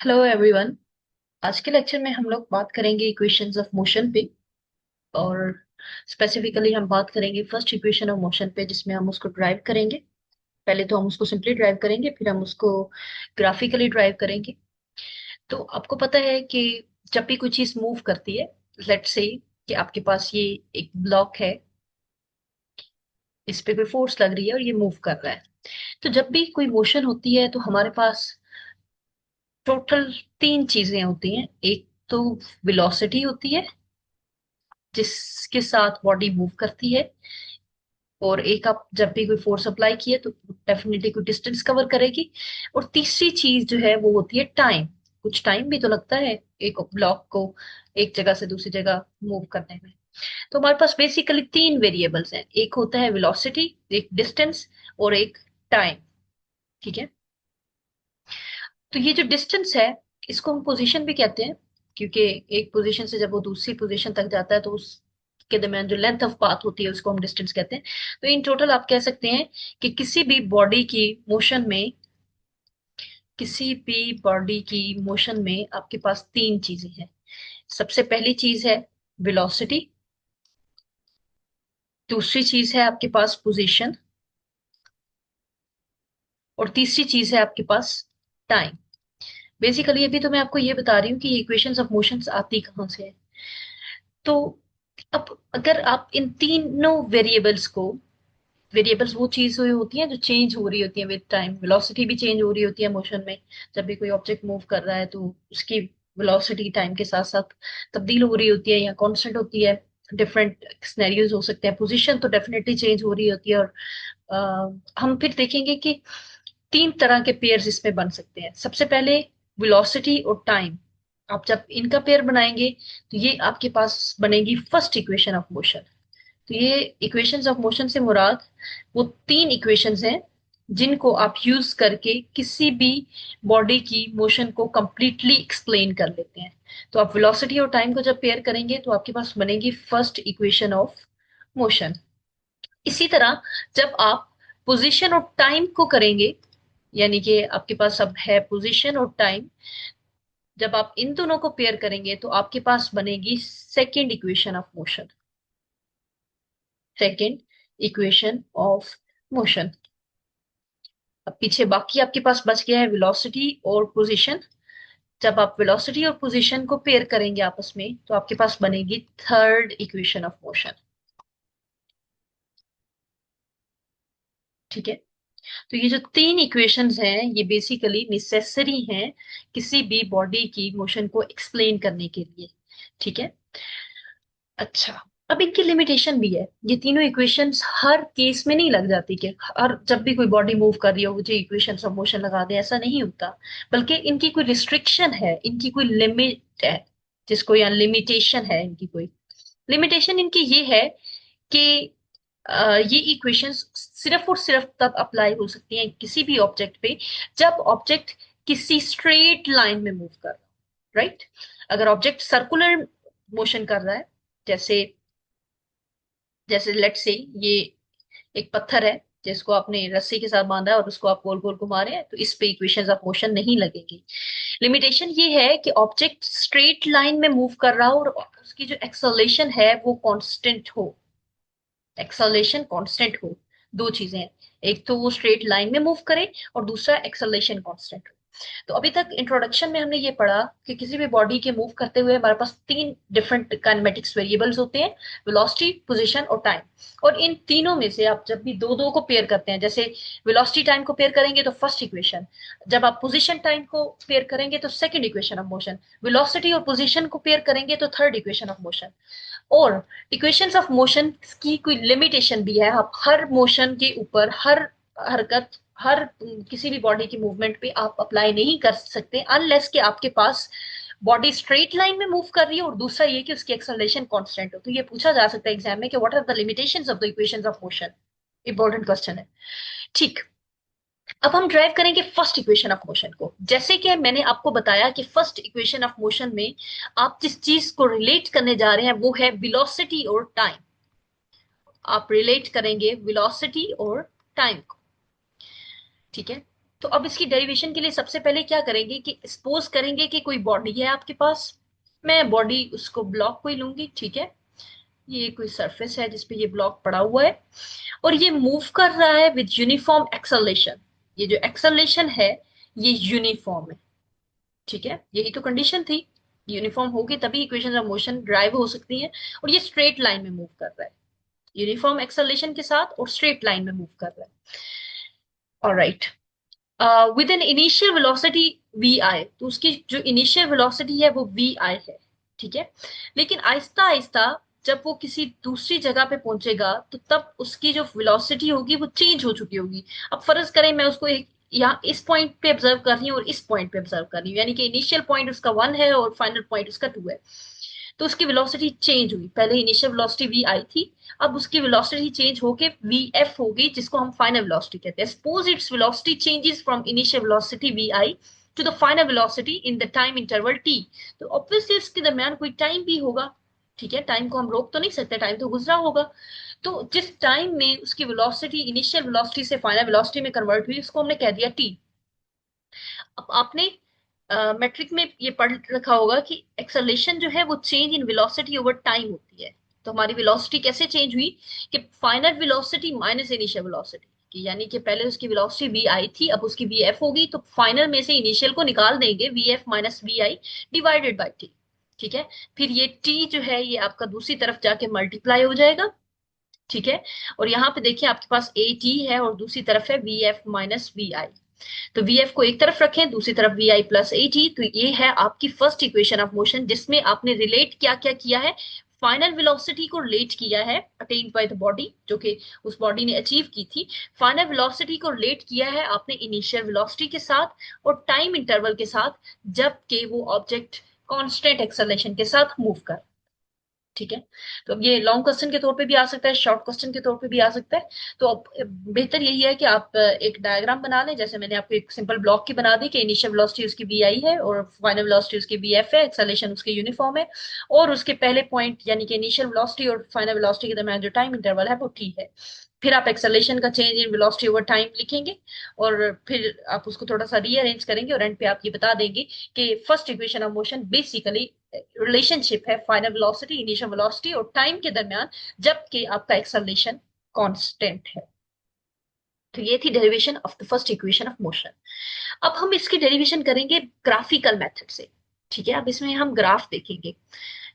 Hello everyone. आज के lecture में हम लोग बात करेंगे इक्वेशंस ऑफ मोशन पे। और स्पेसिफिकली हम बात करेंगे फर्स्ट इक्वेशन ऑफ मोशन पे, जिसमें हम उसको ड्राइव करेंगे। पहले तो हम उसको सिंपली ड्राइव करेंगे, फिर हम उसको ग्राफिकली ड्राइव करेंगे। तो आपको पता है कि जब भी कोई चीज मूव करती है, लेट्स से कि आपके पास ये एक ब्लॉक है, इस पे कोई फोर्स लग रही है और ये मूव कर रहा है। तो जब भी कोई मोशन होती है तो हमारे पास टोटल तीन चीजें होती हैं। एक तो वेलोसिटी होती है, जिसके साथ बॉडी मूव करती है। और एक, आप जब भी कोई फोर्स अप्लाई किए तो डेफिनेटली कोई डिस्टेंस कवर करेगी। और तीसरी चीज जो है वो होती है टाइम। कुछ टाइम भी तो लगता है एक ब्लॉक को एक जगह से दूसरी जगह मूव करने में। तो हमारे पास बेसिकली तीन वेरिएबल्स हैं, एक होता है वेलोसिटी, एक डिस्टेंस, और एक टाइम। ठीक है। तो ये जो डिस्टेंस है, इसको हम पोजीशन भी कहते हैं, क्योंकि एक पोजीशन से जब वो दूसरी पोजीशन तक जाता है तो उसके दरमियान जो लेंथ ऑफ पाथ होती है उसको हम डिस्टेंस कहते हैं। तो इन टोटल आप कह सकते हैं कि किसी भी बॉडी की मोशन में आपके पास तीन चीजें हैं। सबसे पहली चीज है वेलोसिटी, दूसरी चीज है आपके पास पोजीशन, और तीसरी चीज है आपके पास टाइम। बेसिकली अभी तो मैं आपको ये बता रही हूँ कि इक्वेशंस ऑफ मोशंस आती कहाँ से है। तो अब अगर आप इन तीनों वेरिएबल्स वो चीज हुई होती है जो चेंज हो रही होती है विद टाइम। वेलोसिटी भी चेंज हो रही होती है मोशन में। जब भी कोई ऑब्जेक्ट मूव कर रहा है तो उसकी वेलोसिटी टाइम के साथ साथ तब्दील हो रही होती है या कांस्टेंट होती है। डिफरेंट सिनेरियोज हो सकते हैं, पोजीशन तो डेफिनेटली चेंज हो रही होती है। और हम फिर देखेंगे कि तीन तरह के पेयर्स इसमें बन सकते हैं। सबसे पहले वेलोसिटी और टाइम, आप जब इनका पेयर बनाएंगे तो ये आपके पास बनेगी फर्स्ट इक्वेशन ऑफ मोशन। तो ये इक्वेशंस ऑफ मोशन से मुराद वो तीन इक्वेशंस हैं जिनको आप यूज करके किसी भी बॉडी की मोशन को कंप्लीटली एक्सप्लेन कर लेते हैं। तो आप वेलोसिटी और टाइम को जब पेयर करेंगे तो आपके पास बनेगी फर्स्ट इक्वेशन ऑफ मोशन। इसी तरह जब आप पोजीशन और टाइम को करेंगे, यानी कि आपके पास अब है पोजीशन और टाइम, जब आप इन दोनों को पेयर करेंगे तो आपके पास बनेगी second equation of motion. Second equation of motion. अब पीछे बाकी आपके पास बच गया है वेलोसिटी और पोजीशन। जब आप वेलोसिटी और पोजीशन को पेयर करेंगे आपस में तो आपके पास बनेगी थर्ड इक्वेशन ऑफ मोशन। ठीक है। तो ये जो तीन इक्वेशंस हैं ये बेसिकली नेसेसरी हैं किसी भी बॉडी की मोशन को एक्सप्लेन करने के लिए। ठीक है। अच्छा, अब इनकी लिमिटेशन भी है। ये तीनों इक्वेशंस हर केस में नहीं लग जाती कि हर जब भी कोई बॉडी मूव कर रही हो मुझे इक्वेशंस ऑफ मोशन लगा दे, ऐसा नहीं होता। बल्कि इनकी कोई रिस्ट्रिक्शन है, इनकी कोई लिमिट है, जिसको या लिमिटेशन है इनकी कोई। लिमिटेशन इनकी ये है कि ये इक्वेशंस सिर्फ और सिर्फ तब अप्लाई हो सकती हैं किसी भी ऑब्जेक्ट पे जब ऑब्जेक्ट किसी स्ट्रेट लाइन में मूव कर रहा है। राइट। अगर ऑब्जेक्ट सर्कुलर मोशन कर रहा है, जैसे जैसे लेट से ये एक पत्थर है जिसको आपने रस्सी के साथ बांधा है और उसको आप गोल गोल घुमा रहे हैं, तो इस पे इक्वेशंस ऑफ मोशन नहीं लगेगी। लिमिटेशन ये है कि ऑब्जेक्ट स्ट्रेट लाइन में मूव कर रहा हो और उसकी जो एक्सलेशन है वो कांस्टेंट हो। एक्सलेशन कांस्टेंट हो। दो चीजें हैं, एक तो वो स्ट्रेट लाइन में मूव करे और दूसरा एक्सलेशन कांस्टेंट हो। तो अभी तक इंट्रोडक्शन में हमने ये पढ़ा कि किसी भी बॉडी के मूव करते हुए हमारे पास तीन डिफरेंट काइनेमेटिक्स वेरिएबल्स होते हैं, वेलोसिटी, पोजीशन और टाइम। और इन तीनों में से आप जब भी दो दो को पेयर करते हैं, जैसे वेलोसिटी टाइम को पेयर करेंगे तो फर्स्ट इक्वेशन, जब आप पोजीशन टाइम को पेयर करेंगे तो second equation of motion, velocity और पोजीशन को पेयर करेंगे तो थर्ड इक्वेशन ऑफ मोशन। और इक्वेशंस ऑफ मोशन की कोई लिमिटेशन भी है। आप हर मोशन के ऊपर, हर हरकत, हर किसी भी बॉडी की मूवमेंट पे आप अप्लाई नहीं कर सकते अनलेस कि आपके पास बॉडी स्ट्रेट लाइन में मूव कर रही है और दूसरा ये कि उसकी एक्सेलरेशन कांस्टेंट हो। तो ये पूछा जा सकता है एग्जाम में कि what are the limitations of the equations of motion. Important question है। ठीक। अब हम ड्राइव करेंगे फर्स्ट इक्वेशन ऑफ मोशन को। जैसे कि मैंने आपको बताया कि फर्स्ट इक्वेशन ऑफ मोशन में आप जिस चीज को रिलेट करने जा रहे हैं वो है वेलोसिटी और टाइम। आप रिलेट करेंगे वेलोसिटी और टाइम को। ठीक है। तो अब इसकी डेरिवेशन के लिए सबसे पहले क्या करेंगे कि सपोज करेंगे कि कोई बॉडी है आपके पास, मैं बॉडी उसको ब्लॉक को ही लूंगी, ठीक है। ये कोई सरफेस है जिसपे ये ब्लॉक पड़ा हुआ है और ये मूव कर रहा है विद यूनिफॉर्म एक्सेलरेशन। ये जो एक्सेलरेशन है ये यूनिफॉर्म है, ठीक है। यही तो कंडीशन थी, यूनिफॉर्म होगी तभी इक्वेशन ऑफ मोशन ड्राइव हो सकती है। और ये स्ट्रेट लाइन में मूव कर रहा है, यूनिफॉर्म एक्सेलरेशन के साथ और स्ट्रेट लाइन में मूव कर रहा है। Alright, with an initial velocity V I, तो उसकी जो इनिशियल वेलोसिटी है वो वी आई है, ठीक है। लेकिन आहिस्ता आहिस्ता जब वो किसी दूसरी जगह पे पहुंचेगा तो तब उसकी जो वेलोसिटी होगी वो चेंज हो चुकी होगी। अब फर्ज करें मैं उसको एक यहाँ इस पॉइंट पे ऑब्जर्व कर रही हूँ और इस पॉइंट पे ऑब्जर्व कर रही हूँ, यानी कि इनिशियल पॉइंट उसका 1 है और फाइनल पॉइंट उसका 2 है। तो उसकी वेलोसिटी चेंज हुई, पहले इनिशियल वेलोसिटी वी आई थी, अब उसकी वेलोसिटी चेंज होके वी एफ हो गई, जिसको हम फाइनल वेलोसिटी कहते हैं। Suppose its velocity changes from initial velocity V I to the final velocity in the time interval T. तो ऑब्वियसली इसके दरमियान कोई टाइम भी होगा, ठीक है। टाइम को हम रोक तो नहीं सकते, टाइम तो गुजरा होगा। तो जिस टाइम में उसकी वेलोसिटी इनिशियल वेलोसिटी से फाइनल वेलोसिटी में कन्वर्ट हुई उसको हमने कह दिया टी। अब आपने मैट्रिक में ये पढ़ रखा होगा कि एक्सेलरेशन जो है वो change in velocity over time होती है। तो हमारी वेलोसिटी कैसे चेंज हुई कि final velocity minus initial velocity, कि यानी कि पहले उसकी वेलोसिटी वी आई थी, अब उसकी वी एफ होगी, तो फाइनल में से इनिशियल को निकाल देंगे, V F minus V I divided by T, ठीक है। फिर ये टी जो है ये आपका दूसरी तरफ जाके मल्टीप्लाई हो जाएगा, ठीक है। और यहाँ पे देखिए आपके पास ए टी है और दूसरी तरफ है V F minus V I. तो वी एफ को एक तरफ रखें, दूसरी तरफ V I plus A T. तो ये है आपकी फर्स्ट इक्वेशन ऑफ मोशन, जिसमें आपने रिलेट क्या क्या किया है, फाइनल वेलोसिटी को रिलेट किया है अटेन्ड बाय द बॉडी, जो कि उस बॉडी ने अचीव की थी। फाइनल वेलोसिटी को रिलेट किया है आपने इनिशियल वेलोसिटी के साथ और टाइम इंटरवल के साथ, जबकि वो ऑब्जेक्ट कांस्टेंट एक्सेलरेशन के साथ मूव कर, ठीक है। तो अब ये लॉन्ग क्वेश्चन के तौर पे भी आ सकता है, शॉर्ट क्वेश्चन के तौर पे भी आ सकता है। तो अब बेहतर यही है कि आप एक डायग्राम बना लें, जैसे मैंने आपको एक सिंपल ब्लॉक की बना दी कि इनिशियल वेलोसिटी उसकी वी आई है और फाइनल वेलोसिटी उसकी वी एफ है, एक्सेलरेशन उसकी यूनिफॉर्म है, और उसके पहले पॉइंट यानी कि इनिशियल वेलोसिटी और फाइनल वेलोसिटी के दरमियान जो टाइम इंटरवल है वो टी है। फिर आप एक्सेलरेशन का change in velocity over time लिखेंगे और फिर आप उसको थोड़ा सा रीअरेंज करेंगे और एंड पे आप ये बता देंगे कि first equation of motion basically relationship है फाइनल वेलोसिटी इनिशियल वेलोसिटी और टाइम के दरमियान, जबकि आपका एक्सेलरेशन कांस्टेंट है। तो ये थी derivation of the first equation of motion. अब हम इसकी डेरिवेशन करेंगे ग्राफिकल मेथड से, ठीक है। अब इसमें हम ग्राफ देखेंगे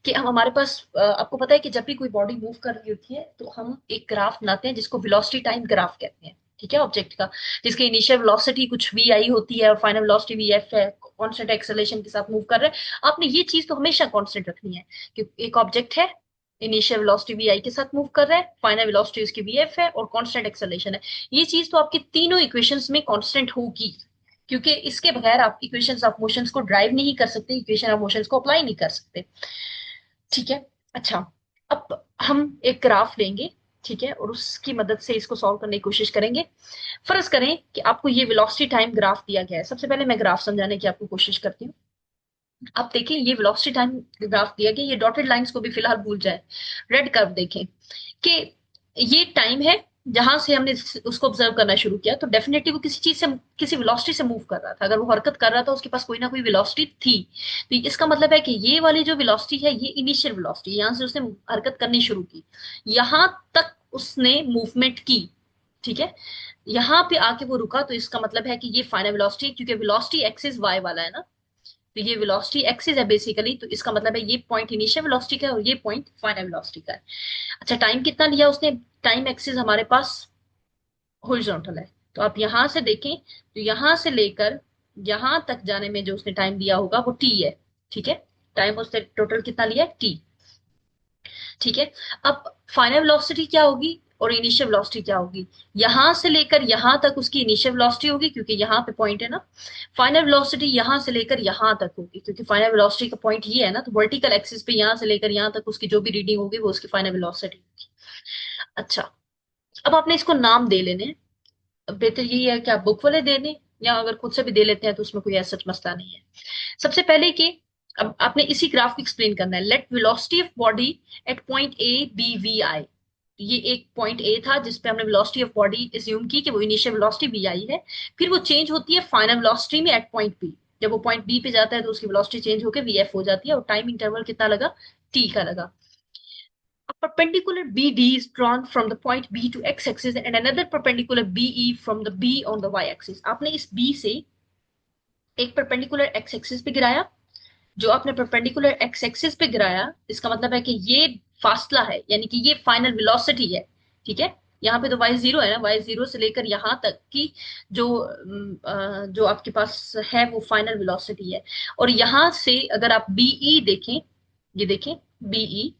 कि हम हमारे पास आपको पता है कि जब भी कोई बॉडी मूव कर रही होती है तो हम एक ग्राफ बनाते हैं जिसको वेलोसिटी टाइम ग्राफ कहते हैं, ठीक है, ऑब्जेक्ट का, जिसकी इनिशियल वेलोसिटी कुछ वी आई होती है और फाइनल वेलोसिटी वी एफ है, कांस्टेंट एक्सेलरेशन के साथ मूव कर रहे हैं। आपने ये चीज तो हमेशा कांस्टेंट रखनी है कि एक ऑब्जेक्ट है, इनिशियल वेलोसिटी वी आई के साथ मूव कर रहा है, फाइनल वेलोसिटी उसकी वी एफ है और कांस्टेंट एक्सेलरेशन है। ये चीज तो आपकी तीनों इक्वेशंस में कांस्टेंट होगी, क्योंकि इसके बगैर आप इक्वेशंस ऑफ मोशंस को ड्राइव नहीं कर सकते, इक्वेशन ऑफ मोशंस को अप्लाई नहीं कर सकते, ठीक है। अच्छा, अब हम एक ग्राफ लेंगे, ठीक है, और उसकी मदद से इसको सॉल्व करने की कोशिश करेंगे। फर्ज करें कि आपको ये वेलोसिटी टाइम ग्राफ दिया गया है। सबसे पहले मैं ग्राफ समझाने की आपको कोशिश करती हूँ। आप देखिए ये वेलोसिटी टाइम ग्राफ दिया गया, ये डॉटेड लाइंस को भी फिलहाल भूल जाए। रेड कर्व देखें कि ये टाइम है जहां से हमने उसको ऑब्जर्व करना शुरू किया, तो डेफिनेटली वो किसी चीज से, किसी वेलोसिटी से मूव कर रहा था। अगर वो हरकत कर रहा था उसके पास कोई ना कोई वेलोसिटी थी। तो इसका मतलब है कि ये वाली जो वेलोसिटी है ये इनिशियल वेलोसिटी, यहां से उसने हरकत करनी शुरू की, यहां तक उसने मूवमेंट की, ठीक है। यहाँ पे आके वो रुका, तो इसका मतलब है कि ये फाइनल वेलोसिटी, क्योंकि वेलोसिटी एक्सिस वाई वाला है ना, तो ये वेलोसिटी एक्सिस है बेसिकली, तो इसका मतलब है ये पॉइंट इनिशियल वेलोसिटी का है और ये पॉइंट फाइनल वेलोसिटी का है। अच्छा, टाइम कितना लिया उसने, टाइम एक्सिस हमारे पास हॉरिजॉन्टल है, तो आप यहां से देखें तो यहां से लेकर यहां तक जाने में जो उसने टाइम दिया होगा वो टी है, ठीक है। टाइम उसने टोटल कितना लिया, टी, ठीक है। अब फाइनल वेलोसिटी क्या होगी और इनिशियल वेलोसिटी क्या होगी, यहां से लेकर यहां तक उसकी इनिशियल वेलोसिटी होगी, क्योंकि यहाँ पे पॉइंट है ना। फाइनल वेलोसिटी यहां से लेकर यहां तक होगी, क्योंकि फाइनल वेलोसिटी का पॉइंट ये है ना, तो वर्टिकल एक्सिस पे यहां से लेकर यहां तक उसकी जो भी रीडिंग होगी वो उसकी फाइनल वेलोसिटी होगी। अच्छा, अब आपने इसको नाम दे लेने हैं। अब बेहतर यही है कि आप बुक वाले दे दें या अगर खुद से भी दे लेते हैं तो उसमें कोई ऐसा मसला नहीं है। सबसे पहले कि अब आपने इसी ग्राफ को एक्सप्लेन करना है, let velocity of body at point A B V I, ये एक पॉइंट ए था जिसपे हमने वेलोसिटी ऑफ बॉडी एज्यूम की कि वो इनिशियल वेलोसिटी वी आई है, फिर वो चेंज होती है फाइनल वेलोसिटी में एट पॉइंट बी। जब वो पॉइंट बी पे जाता है तो उसकी वेलोसिटी चेंज होकर वी एफ हो जाती है, और टाइम इंटरवल कितना लगा, टी का लगा। A perpendicular BD is drawn from the point B to x axis and another perpendicular BE from the B on the y axis। आपने इस B से एक परपेंडिकुलर x एक्सिस पे गिराया, जो आपने परपेंडिकुलर x एक्सिस पे गिराया इसका मतलब है कि ये फासला है, यानी कि ये फाइनल वेलोसिटी है। ठीक है, यहाँ पे तो y जीरो है ना, y जीरो से लेकर यहाँ तक की जो जो आपके पास है वो फाइनल वेलोसिटी है। और यहाँ से अगर आप बीई देखें, ये देखें बीई,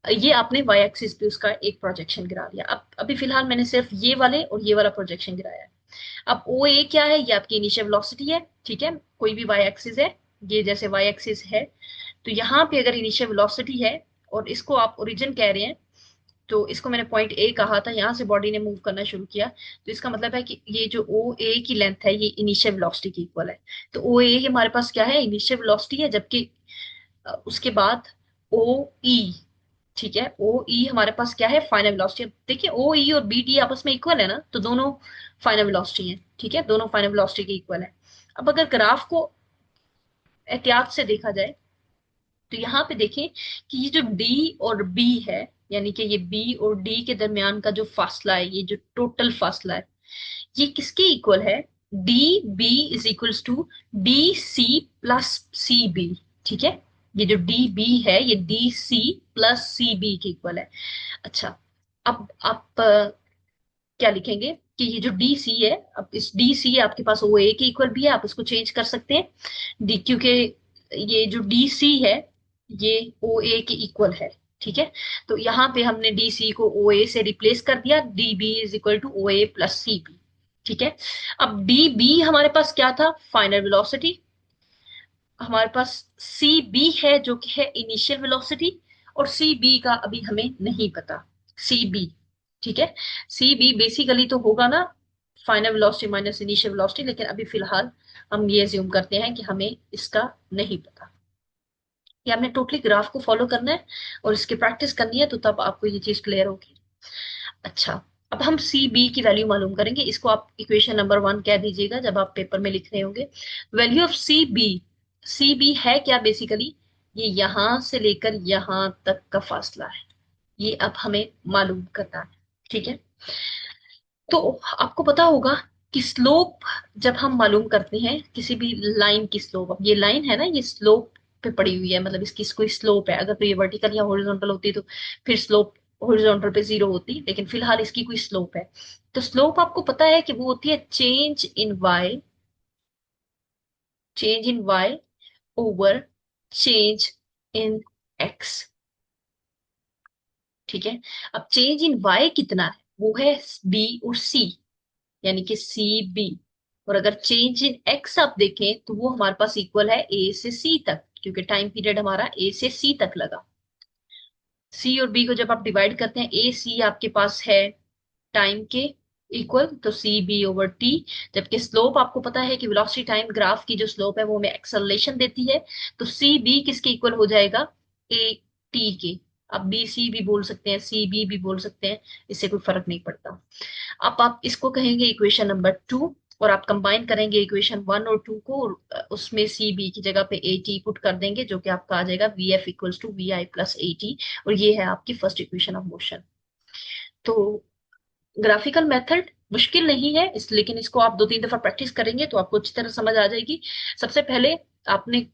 ये आपने वाई एक्सिस पे उसका एक प्रोजेक्शन गिरा दिया। अब अभी फिलहाल मैंने सिर्फ ये वाले और ये वाला प्रोजेक्शन गिराया है। अब ओ ए क्या है, ये आपकी इनिशियल वेलोसिटी है। ठीक है, कोई भी वाई एक्सिस है, ये जैसे वाई एक्सिस है, तो यहाँ पे अगर इनिशियल वेलोसिटी है और इसको आप ओरिजिन कह रहे हैं, तो इसको मैंने पॉइंट ए कहा था, यहाँ से बॉडी ने मूव करना शुरू किया, तो इसका मतलब है कि ये जो ओ ए की लेंथ है ये इनिशियल वेलोसिटी की इक्वल है। तो ओ ए हमारे पास क्या है, इनिशियल वेलोसिटी है, जबकि उसके बाद ओ ई, ठीक है, ओ ई हमारे पास क्या है, फाइनल वेलोसिटी। देखिए ओ ई और बी डी आपस में इक्वल है ना, तो दोनों फाइनल वेलोसिटी है। ठीक है, दोनों फाइनल वेलोसिटी के इक्वल है। अब अगर ग्राफ को एहतियात से देखा जाए तो यहाँ पे देखें कि ये जो डी और बी है, यानी कि ये बी और डी के दरमियान का जो फासला है, ये जो टोटल फासला है, ये किसके इक्वल है, D B is equals to D C plus C B. ठीक है, ये जो डी बी है ये D C plus C B के इक्वल है। अच्छा, अब आप क्या लिखेंगे कि ये जो डी सी है, अब इस डी सी आपके पास ओ ए के इक्वल भी है, आप इसको चेंज कर सकते हैं डी, क्योंकि ये जो डी सी है ये ओ ए के इक्वल है। ठीक है, तो यहाँ पे हमने डी सी को ओ ए से रिप्लेस कर दिया, D B is equal to O A plus C B. ठीक है, अब डी बी हमारे पास क्या था, फाइनल वेलोसिटी। हमारे पास सी बी है जो कि है इनिशियल वेलोसिटी, और सी बी का अभी हमें नहीं पता, सी बी। ठीक है, सी बी बेसिकली तो होगा ना final velocity minus initial velocity, लेकिन अभी फिलहाल हम ये अज्यूम करते हैं कि हमें इसका नहीं पता। ये हमने टोटली ग्राफ को फॉलो करना है और इसकी प्रैक्टिस करनी है, तो तब आपको ये चीज क्लियर होगी। अच्छा, अब हम सी बी की वैल्यू मालूम करेंगे, इसको आप इक्वेशन नंबर 1 कह दीजिएगा जब आप पेपर में लिख रहे होंगे। Value of C B, C B है क्या, बेसिकली ये यहां से लेकर यहां तक का फासला है, ये अब हमें मालूम करना है। ठीक है, तो आपको पता होगा कि स्लोप जब हम मालूम करते हैं किसी भी लाइन की स्लोप, अब ये लाइन है ना, ये स्लोप पे पड़ी हुई है, मतलब इसकी कोई स्लोप है, अगर तो ये वर्टिकल या हॉरिजॉन्टल होती तो फिर स्लोप हॉरिजॉन्टल पे 0 होती, लेकिन फिलहाल इसकी कोई स्लोप है। तो स्लोप आपको पता है कि वो होती है change in Y, change in Y over change in X. ठीक है, अब चेंज इन वाई कितना है, वो है बी और सी, यानी कि सी बी। और अगर चेंज इन एक्स आप देखें तो वो हमारे पास इक्वल है ए से सी तक, क्योंकि टाइम पीरियड हमारा ए से सी तक लगा। सी और बी को जब आप डिवाइड करते हैं, ए सी आपके पास है टाइम के इक्वल, तो सी बी ओवर टी। जबकि स्लोप आपको पता है कि वेलोसिटी टाइम ग्राफ की जो स्लोप है वो हमें एक्सेलरेशन देती है, तो सी बी किसके इक्वल हो जाएगा, ए टी के। आप बी सी भी बोल सकते हैं, सी बी भी बोल सकते हैं, इससे कोई फर्क नहीं पड़ता। अब आप इसको कहेंगे इक्वेशन नंबर 2, और आप कंबाइन करेंगे इक्वेशन 1 और 2 को, और उसमें सी बी की जगह पे ए टी पुट कर देंगे, जो कि आपका आ जाएगा V F equals to V I plus A T, और ये है आपकी फर्स्ट इक्वेशन ऑफ मोशन। तो ग्राफिकल मेथड मुश्किल नहीं है लेकिन इसको आप 2-3 दफा प्रैक्टिस करेंगे तो आपको अच्छी तरह समझ आ जाएगी। सबसे पहले आपने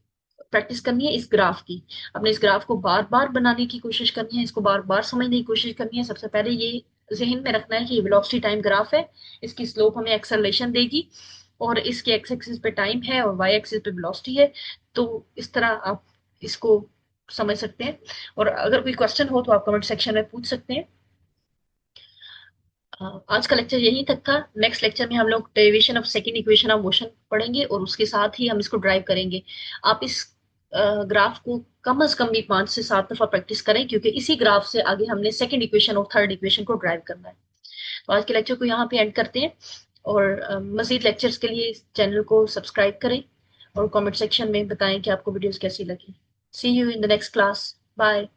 प्रैक्टिस करनी है इस ग्राफ की, अपने इस ग्राफ को बार बार बनाने की कोशिश करनी है, इसको बार बार समझने की कोशिश करनी है। सबसे पहले ये जहन में रखना है कि ये वेलोसिटी टाइम ग्राफ है, इसकी स्लोप हमें एक्सेलरेशन देगी, और इसके एक्स एक्सिस पे टाइम है और वाई एक्सिस पे वेलोसिटी है। तो इस तरह आप इसको समझ सकते हैं, और अगर कोई क्वेश्चन हो तो आप कमेंट सेक्शन में पूछ सकते हैं। आज का लेक्चर यहीं तक था। नेक्स्ट लेक्चर में हम लोग derivation of second equation of motion पढ़ेंगे, और उसके साथ ही हम इसको ड्राइव करेंगे। आप इस ग्राफ को कम से कम भी 5 से 7 दफा प्रैक्टिस करें, क्योंकि इसी ग्राफ से आगे हमने सेकंड इक्वेशन और थर्ड इक्वेशन को ड्राइव करना है। तो आज के लेक्चर को यहाँ पे एंड करते हैं, और मजीद लेक्चर्स के लिए इस चैनल को सब्सक्राइब करें, और कमेंट सेक्शन में बताएं कि आपको वीडियोस कैसी लगी। See you in the next class, bye.